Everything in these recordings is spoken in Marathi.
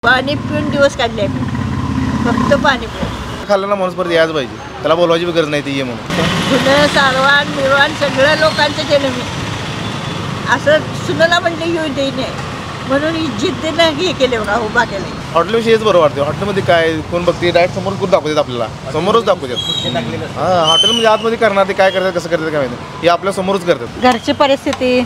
पाणी पिऊन दिवस काढले फक्त पाणी पिऊन खाल्लं ना माणूस परत यायच पाहिजे, त्याला बोलवायची गरज नाही ती ये म्हणून. सुनं सारवान मिरवान सगळ्या लोकांचं केलं मी. असं सुनाला म्हटलं येऊ दे नाही म्हणून जिद्दीनं हे केले बघा, उभा केले. हॉटेलविषयी हेच बरं वाटते. हॉटेलमध्ये काय कोण बघते, डायरेक्ट समोर करून दाखवतात आपल्याला, समोरच दाखवतात. हां, हॉटेलमध्ये आतमध्ये करणार ते काय करतात कसं करतात काय माहिती, हे आपल्या समोरच करतात. घरची परिस्थिती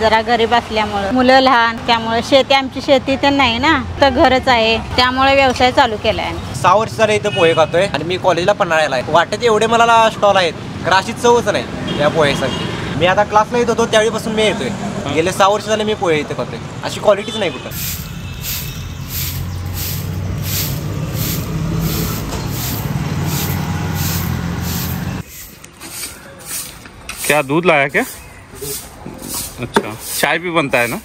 जरा गरीब असल्यामुळे, मुलं लहान, त्यामुळे शेती आमची शेती तर नाही ना, तर घरच आहे, त्यामुळे व्यवसाय चालू केलाय. 6 वर्ष झाले इथं पोहे खातोय आणि मी कॉलेजला पन्हाळ्याला आहे. वाटत एवढे मला स्टॉल आहेत, तर अशी चवच नाही या पोहेसाठी. मी आता क्लासला येत होतो त्यावेळीपासून मी येतोय. गेले 6 वर्ष झाले मी पोहे इथे खातोय. अशी क्वालिटीच नाही कुठं. क्या दूध लाया क्या? अच्छा, चाय भी बनता है ना?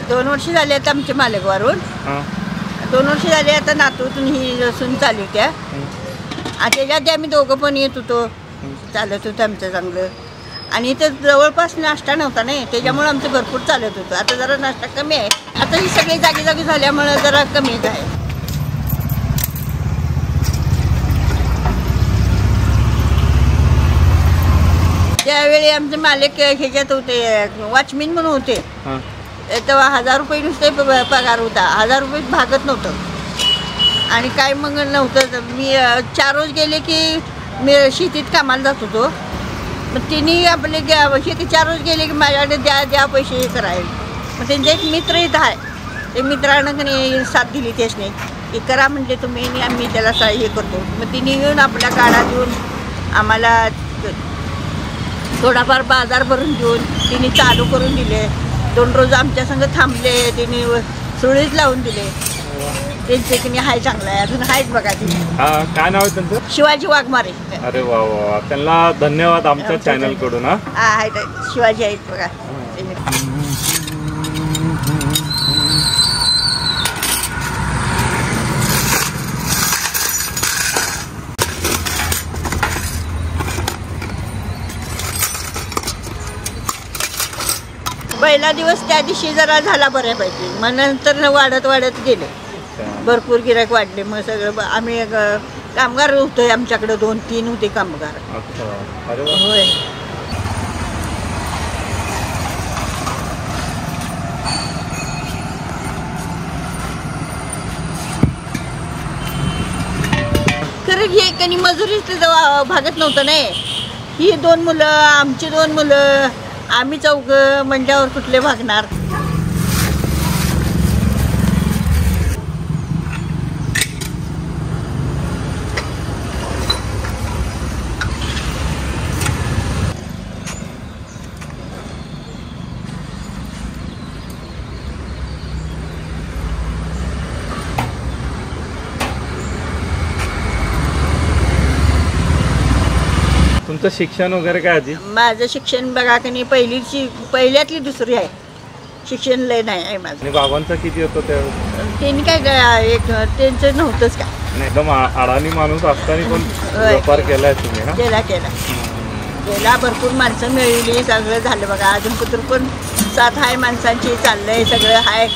दोन वर्ष झाले आता आमच्या मालकवरून. 2 वर्ष झाले आता नातूतून ही लसूण चालू होत्या. त्याच्या आधी आम्ही दोघं पण येत होतो, चालत होतं आमचं चांगलं. आणि इथं जवळपास नाश्ता नव्हता नाही, त्याच्यामुळे आमचं भरपूर चालत होतं. आता जरा नाश्ता कमी आहे. आता ही सगळी जागी जागी झाल्यामुळं जरा कमीच आहे. त्यावेळी आमचे मालक ह्याच्यात होते, वॉचमॅन म्हणून होते. तेव्हा 1000 रुपये नुसते पगार होता. 1000 रुपये भागत नव्हतं आणि काय मग नव्हतं. मी 4 रोज गेले की मी शेतीत कामाला जात होतो. मग तिने आपले शेती 4 रोज गेले की माझ्याकडे द्या पैसे करायला. मग त्यांचे एक मित्र इथं आहे, ते मित्रानं की साथ दिली त्याने की करा म्हणले तुम्ही, आम्ही त्याला हे करतो. मग तिने येऊन आपल्या गाडा देऊन आम्हाला थोडाफार बाजार भरून देऊन तिने चालू करून दिले. 2 रोज आमच्या संग थांबले, तिने सुळीच लावून दिले. त्यांचे की हाय चांगला आहे, अजून आहेच बघा तिने. काय नाव आहे त्यांचं? शिवाजी वाघमारे. अरे वा वा, त्यांना धन्यवाद आमच्या चॅनल कडून. आहेत शिवाजी आहेत बघा. पहिला दिवस त्या दिवशी जरा झाला बऱ्यापैकी, मग नंतर वाढत गेले. भरपूर गिराईक वाढले. मग सगळं आम्ही कामगार होतोय, आमच्याकडे 2-3 होते कामगार. होय. खरं हे कधी मजुरीच भागत नव्हतं नाही. ही 2 मुलं, आमची 2 मुलं, आम्ही 4 म्हणल्यावर कुठले भागणार. तुमचं शिक्षण वगैरे काय आधी? माझं शिक्षण बघा की नाही, पहिल्यातली 2री आहे. शिक्षण लय नाही आहे माझं. आणि बाबांचं किती होतं त्यावेळेस? त्यांनी काय एक त्यांचं नव्हतंच काय. एकदम अडाणी माणूस असताना पण व्यापार केलाय तुम्ही? केला भरपूर माणसं मिळली, सगळं झालं बघा. अजून कुत्र पण 7 आहे माणसांची, चाललंय सगळं आहे.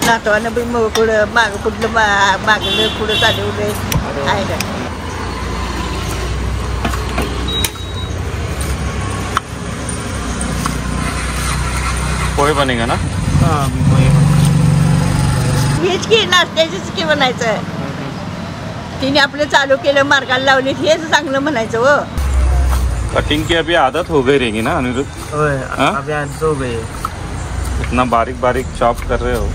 नातवानं बी पुढं मागलं पुढं चालवलंय आहे का. पोहे बनेगा ना? हेच की नाश्त्याचीच की म्हणायचं. तिने आपलं चालू केलं, मार्गाला लावले, हेच चांगलं म्हणायचं. हो, कटिंग की अभी आदत हो गई रहेगी ना अनिरुद्ध? अभी आदत हो गई. इतना बारीक बारीक चॉप कर रहे हो.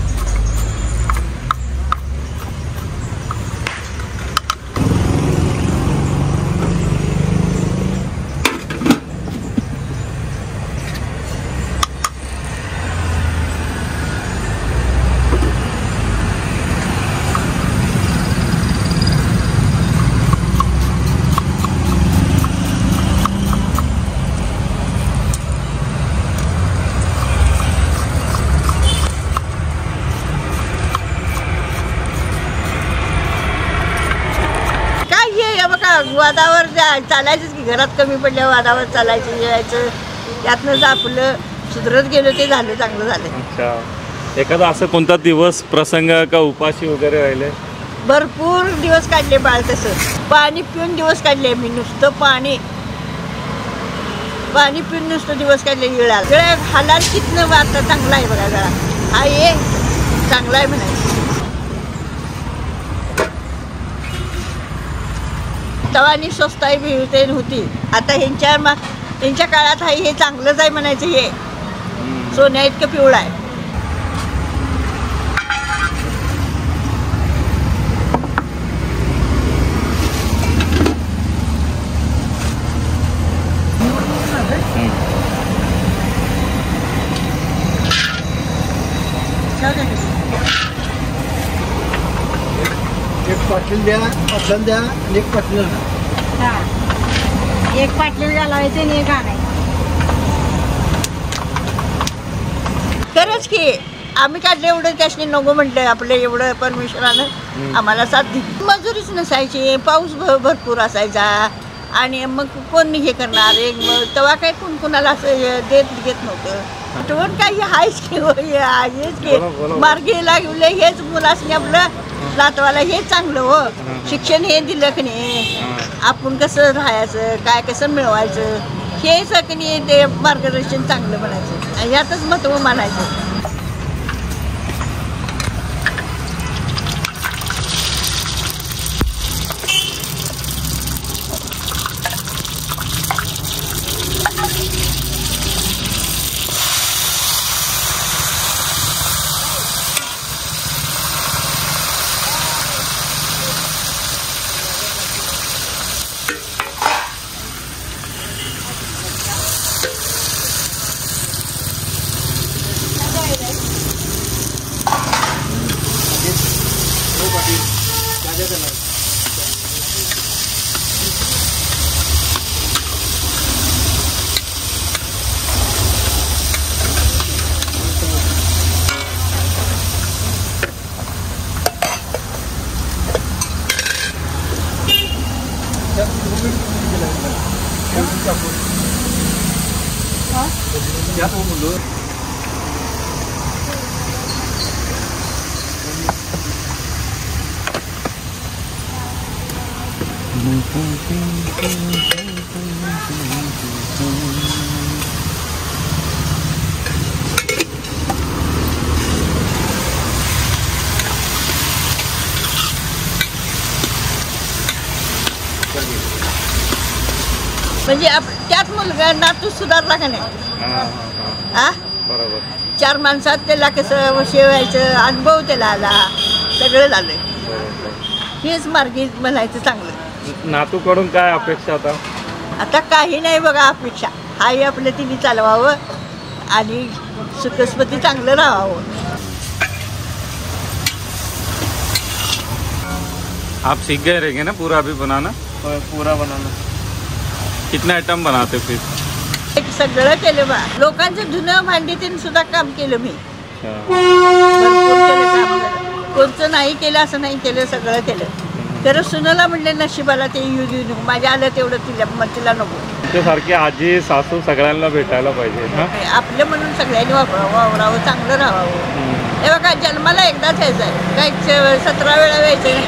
वादावर चालायचंच की, घरात कमी पडल्यावर वादावर चालायचं यायचं, त्यातनंच आपलं सुधरत गेलं ते झालं, चांगलं झालं. अच्छा, एखादा असं कोणता दिवस प्रसंग का उपाशी वगैरे राहिले? भरपूर दिवस काढले बाळ, तसं पाणी पिऊन दिवस काढले मी, नुसतं पाणी पिऊन नुसतं दिवस काढले. गळ्या हालाल कितनं वाटतं, चांगला आहे बघा गळा, हा ये चांगला आहे म्हणायचं. तवानी स्वस्ताई भिवते होती, आता ह्यांच्या काळात आहे हे चांगलंच आहे म्हणायचं. हे सोन्या इतकं पिवळं आहे. एक पाटील द्या, पाटण द्या आणि एक पाटील आणा. एक पाटली घालायचं आणि एक आणायचं. खरंच की आम्ही काढले एवढं, त्याशनी नको म्हटलं, आपलं एवढं परमेश्वरानं आम्हाला साथ दिली. मजुरीच नसायची, पाऊस भरपूर असायचा, आणि मग कोण हे करणार, तेव्हा काय कोण कोणाला असं देत घेत नव्हतं. आठवण काही आहेच की, हेच की मार्गी लागले, हेच मुलासनी आपलं लातवाला हे चांगलं हो. शिक्षण हे दिलं की नाही, आपण कसं राहायचं, काय कसं मिळवायचं, हे सगळी ते मार्गदर्शन चांगलं म्हणायचं, यातच महत्त्व मानायचं. म्हणजे त्यात मुलगा नातू सुधारला का नाही, हा बरोबर. 4 माणसात त्याला कसं शेवायचं अनुभव त्याला आला, सगळं झालं. हेच मार्गी म्हणायचं चांगलं. नातूकडून काय अपेक्षा आता? आता काही नाही बघा अपेक्षा, हाही आपलं तिने चालवावं आणि सुखस्पती चांगलं राहावं. आप सीख गए रहेंगे ना पूरा अभी बनाना? पूरा बनाना. कितना आइटम बनाते फिर? सगळं केलं बा, लोकांचं जुनं भांडी तीन सुद्धा काम केलं मी, अच्छा. भरपूर केलं काम. कोणतं नाही केलं असं नाही केलं, सगळं केलं. तर सुनाला म्हणले नशिबाला ते येऊ माझ्या आलं तेवढं तिला नको. तुमच्यासारखी आजी सासू सगळ्यांना भेटायला पाहिजे ना. आपलं म्हणून सगळ्यांनी वावरावं, चांगलं राहावं. हे बघा जन्माला एकदाच यायचं आहे, काही 17 वेळा यायचं नाही,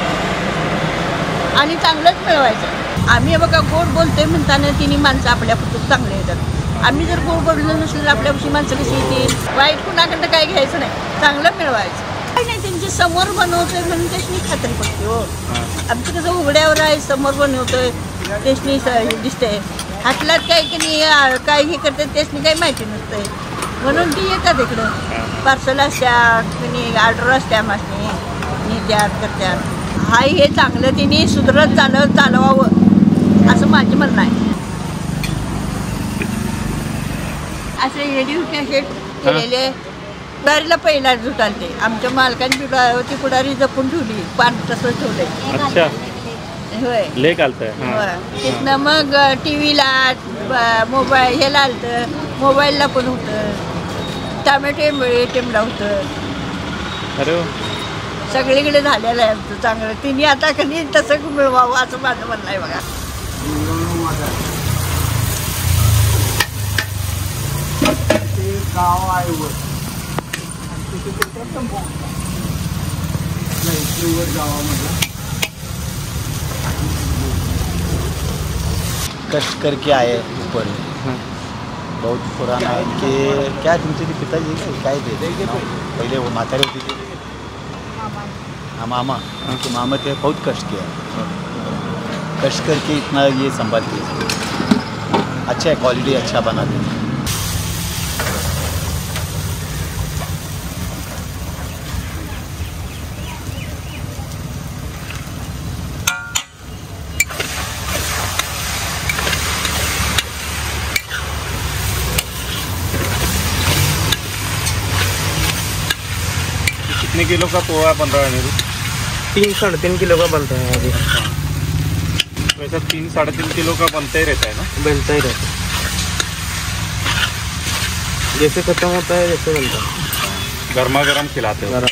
आणि चांगलंच मिळवायचं. आम्ही बघा गोड बोलतोय म्हणताना तिन्ही माणसं आपल्या पुस्तक चांगले येतात. आम्ही जर गोड बोललो नसलं आपल्यापाशी माणसं कशी येतील. वाईट कुणाकडनं काय घ्यायचं नाही, चांगलं मिळवायचं. काही नाही, त्यांच्या समोर बनवतोय म्हणून त्याची खात्री पडते हो. आमचं कसं उघड्यावर आहे, समोर बनवतोय त्याची दिसतंय. हाटलात काही की नाही काय हे करतात त्याची काही माहिती नसतंय, म्हणून ती येतात इकडं. पार्सल असत्या कुणी ऑर्डर असत्या मासनी नेत्यात करत्यात. हाय हे चांगलं तिने सुधरत चालवावं असं माझं म्हणणं आहे. असे एडिट केलेले पुढारीला पहिला जुटालते. आमच्या मालकाने ती पुढारी जपून ठेवली, पान तसंच ठेवलंय. अच्छा, होय लेक आलतंय. तिथनं मग TV ला मोबाईल हे आलतं, मोबाईलला पण होतं, टॅमॅटो ATMला होतं. अरे सगळीकडे झालेलं आहे आमचं चांगलं. तिने आता कधी तसं मिळवावं असं माझं म्हणणं आहे बघा. ते गाव आहे वर तिथे नाही वर गावामधला कष्ट करके आए ऊपर बहुत पुराना है कि क्या तुमचे ते पिताजी काय ते पहिले वो म्हातारे होते ते हाँ मामा उनके मामा थे बहुत कष्ट किया कष्ट करके इतना ये संभालते अच्छा है क्वालिटी अच्छा बना देते कितने किलो का पोहा बन रहा है नीरू? 3-3.5 किलो का बनता है अभी। वैसा 3-3.5 किलो का बनता ही रहता है ना? बनता ही रहता है, जैसे खत्म होता है वैसे बनता है। गर्मा गर्म खिलाते हो?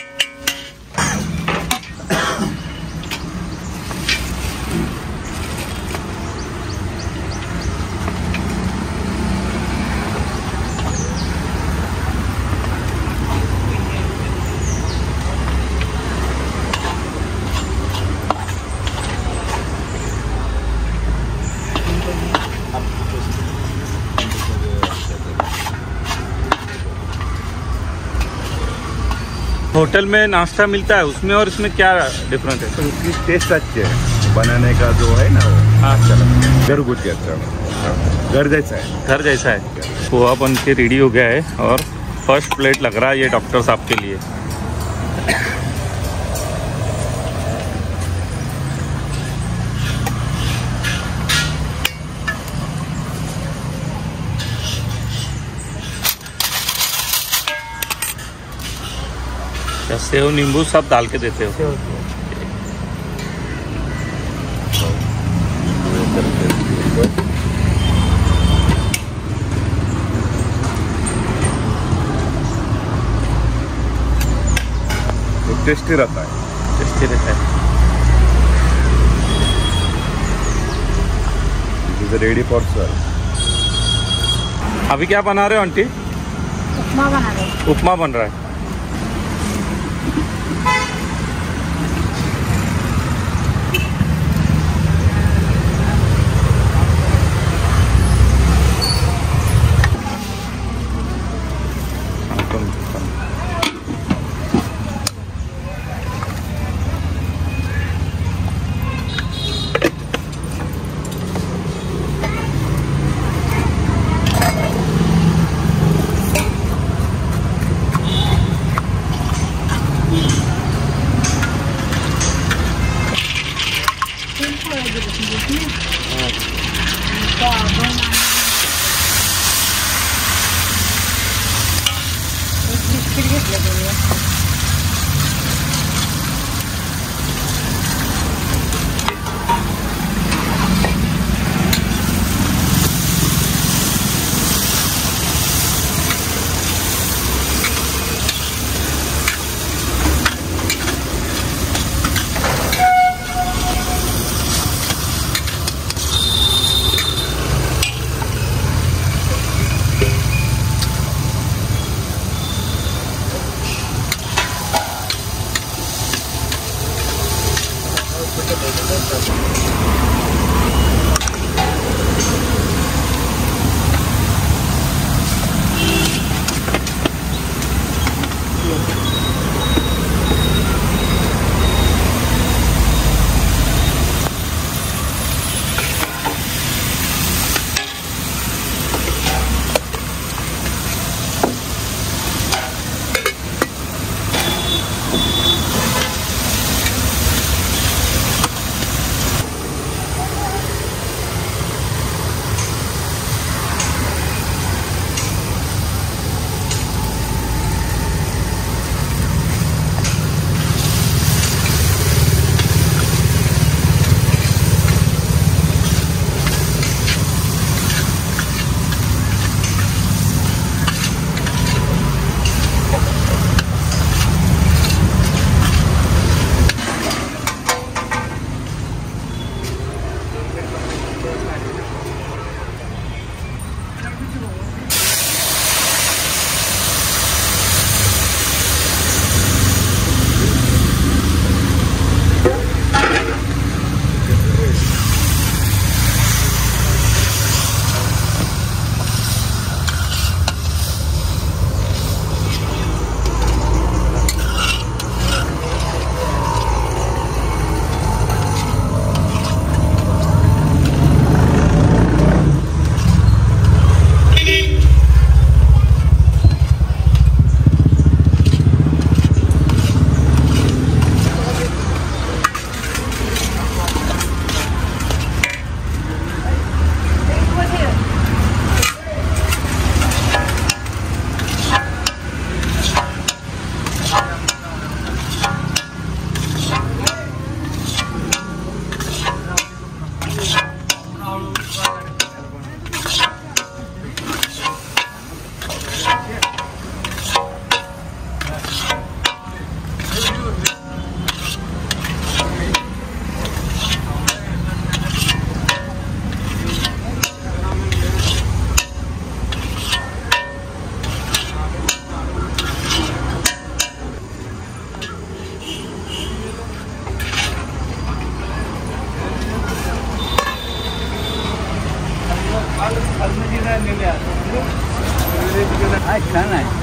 होटल में नाश्ता मिलता है, उसमें और इसमें क्या डिफरेंस है? उसकी टेस्ट अच्छी है, बनाने का जो है ना वो हाँ चलो घरगुती अच्छा घर जैसा है। घर जैसा है। पोहा बन के रेडी हो गया है और फर्स्ट प्लेट लग रहा है ये डॉक्टर साहब के लिए। सेव नींबू सब डाल के देते हो? तो टेस्टी रहता है। टेस्टी रहता है। इट इज रेडी फॉर सर्व। अभी क्या बना रहे हो आंटी? उपमा बना रहे। उपमा बन रहा है।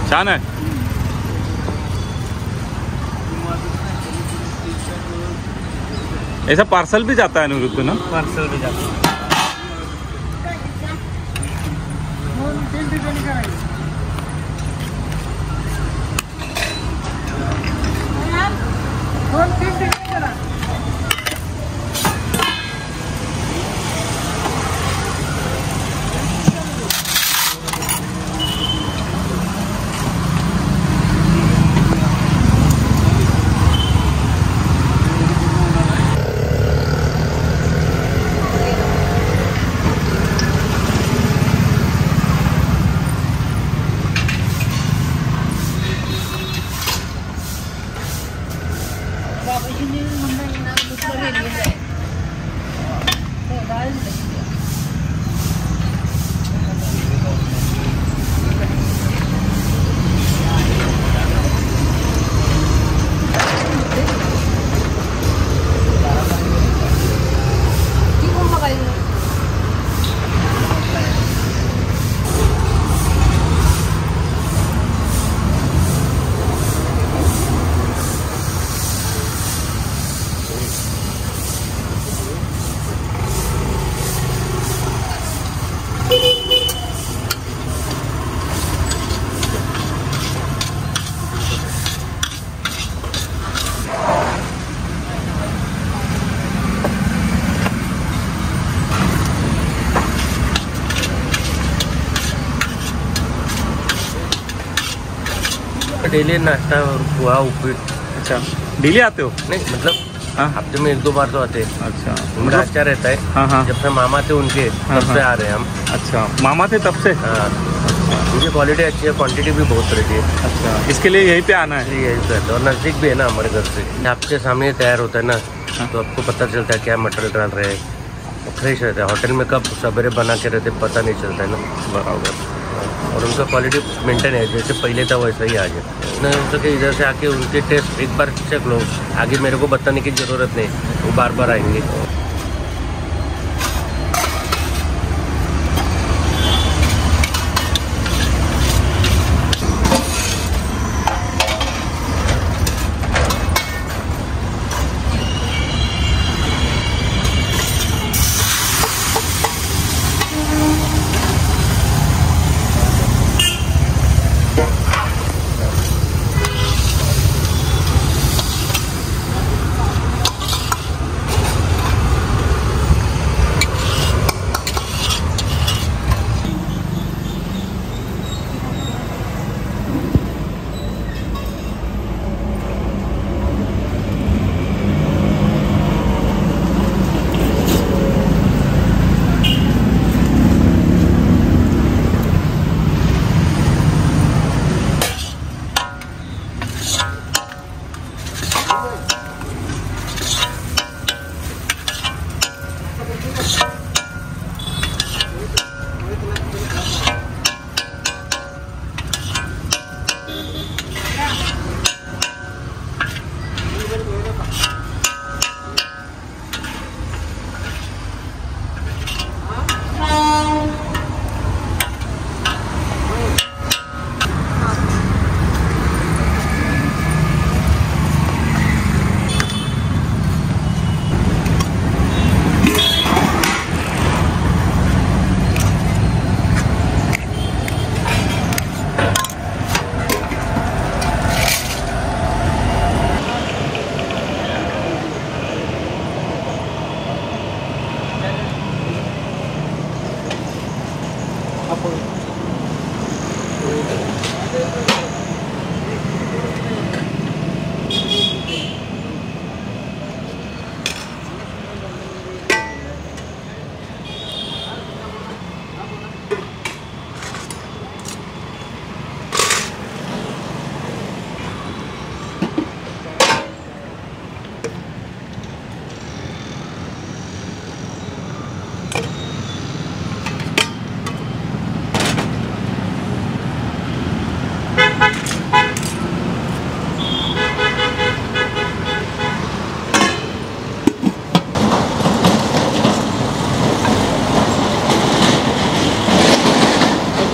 छान आहे. ऐसा पार्सल भी जाता है अनिरुद्ध ना? पार्सल भी जाता है. डेली नाश्ता और पोहा उपीट. अच्छा, डेली आते हो? नहीं मतलब हाँ. हफ्ते में 1-2 बार तो आते हैं. अच्छा, उनका अच्छा रहता है. हाँ हाँ. जब से मामा थे उनके हाँ, तब से आ रहे हैं हम. अच्छा, मामा थे तब से? हाँ, उनकी क्वालिटी अच्छी है, क्वांटिटी भी बहुत रहती है. अच्छा, इसके लिए यहीं पे आना है? इसलिए यही रहता है और नज़दीक भी है ना हमारे घर से. आपके सामने तैयार होता है ना, तो आपको पता चलता है क्या मटेरियल डाल रहे हैं. फ्रेश रहता है. होटल में कब सवेरे बना के रहते पता नहीं चलता है ना. बराबर. और उनका क्वालिटी मेंटेन है, जैसे पहले था वैसा ही आ जाए. नहीं हो सके इधर से आके उनके टेस्ट एक बार चेक लो. आगे मेरे को बताने की ज़रूरत नहीं, वो बार बार आएंगे.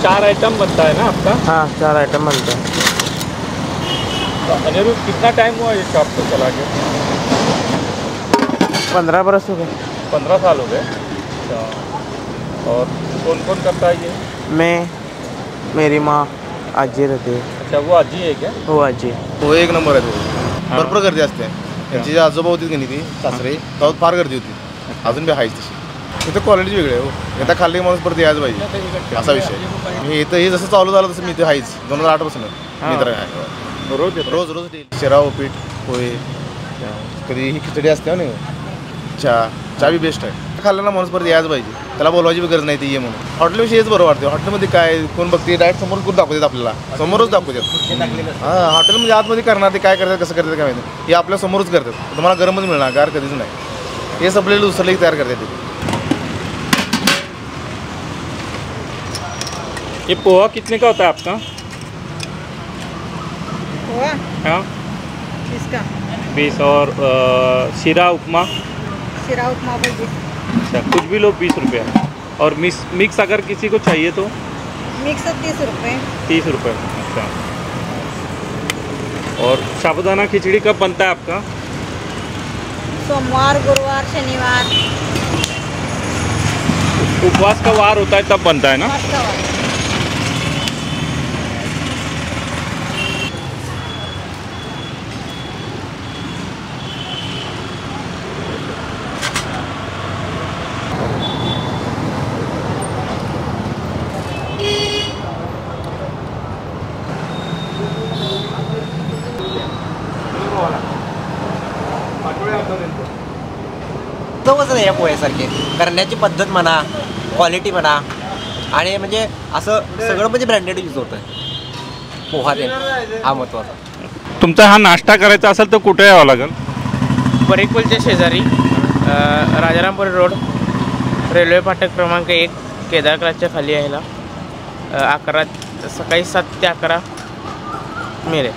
4 आइटम बनता है ना आपका? हाँ 4 आइटम बनता है। अनिरुद्ध कितना टाइम हुआ ये शॉप को चला के? 15 बरस हो गए। 15 साल हो गए। अच्छा, और कौन कौन करता है ये? मैं, मेरी माँ, आजी रहते हैं। अच्छा, वो आजी है क्या? हो आजी। तो एक नंबर आहे तो भरपूर गर्दी असते. त्यांची जी आजोबा होती की नाही ती सासरे तेव्हा फार गर्दी होती. अजून बी आहेच तशी. इथं क्वालिटी वेगळी आहे हो. एकदा खाल्ली माणूस परत यायला पाहिजे असा विषय. मी इथं हे जसं चालू झालं तसं मी इथे आहेच 2008 पासून मी तर आहे. रोज रोज शिरा उपीट पोहे कधी ही खिचडी असते ना चहा बी बेस्ट आहे. खाल्ल्याला माणूस परत यायला पाहिजे. त्याला बोलवायची बी गरज नाही ती ये म्हणून. हॉटेलविषयी हेच बरं वाटते. हॉटेलमध्ये काय कोण बघते डायरेक्ट समोर करून दाखवतात आपल्याला. समोरच दाखवतात. हां हॉटेलमध्ये आतमध्ये करणार ते काय करतात कसं करतात काय माहिती. हे आपल्या समोरच करतात. तुम्हाला गरमच मिळणार गार कधीच नाही. हे संपलेलं दुसरं एक तयार करतात ते. ये पोहा कितने का होता है आपका? पोहा हाँ 20 का. 20 और शीरा उपमा? शिरा उपमा भजी. अच्छा, कुछ भी लो 20 रुपये. और मिक्स अगर किसी को चाहिए तो? मिक्स 30 रुपये. 30 रुपये. अच्छा, और साबुदाना खिचड़ी कब बनता है आपका? सोमवार, गुरुवार, शनिवार. उपवास का वार होता है तब बनता है ना? वार. चवच नाही या पोह्यासारखे. करण्याची पद्धत म्हणा, क्वालिटी म्हणा, आणि म्हणजे असं सगळं म्हणजे ब्रँडेड यूज होतं पोहा ते. हा महत्त्वाचा. तुमचा हा नाश्ता करायचा असेल तर कुठे यावं लागेल? परीकुलच्या शेजारी राजारामपुरी रोड, रेल्वे फाटक क्रमांक 1, केदार क्लासच्या खाली आहे. 11 सकाळी 7 ते 11 मिळेल.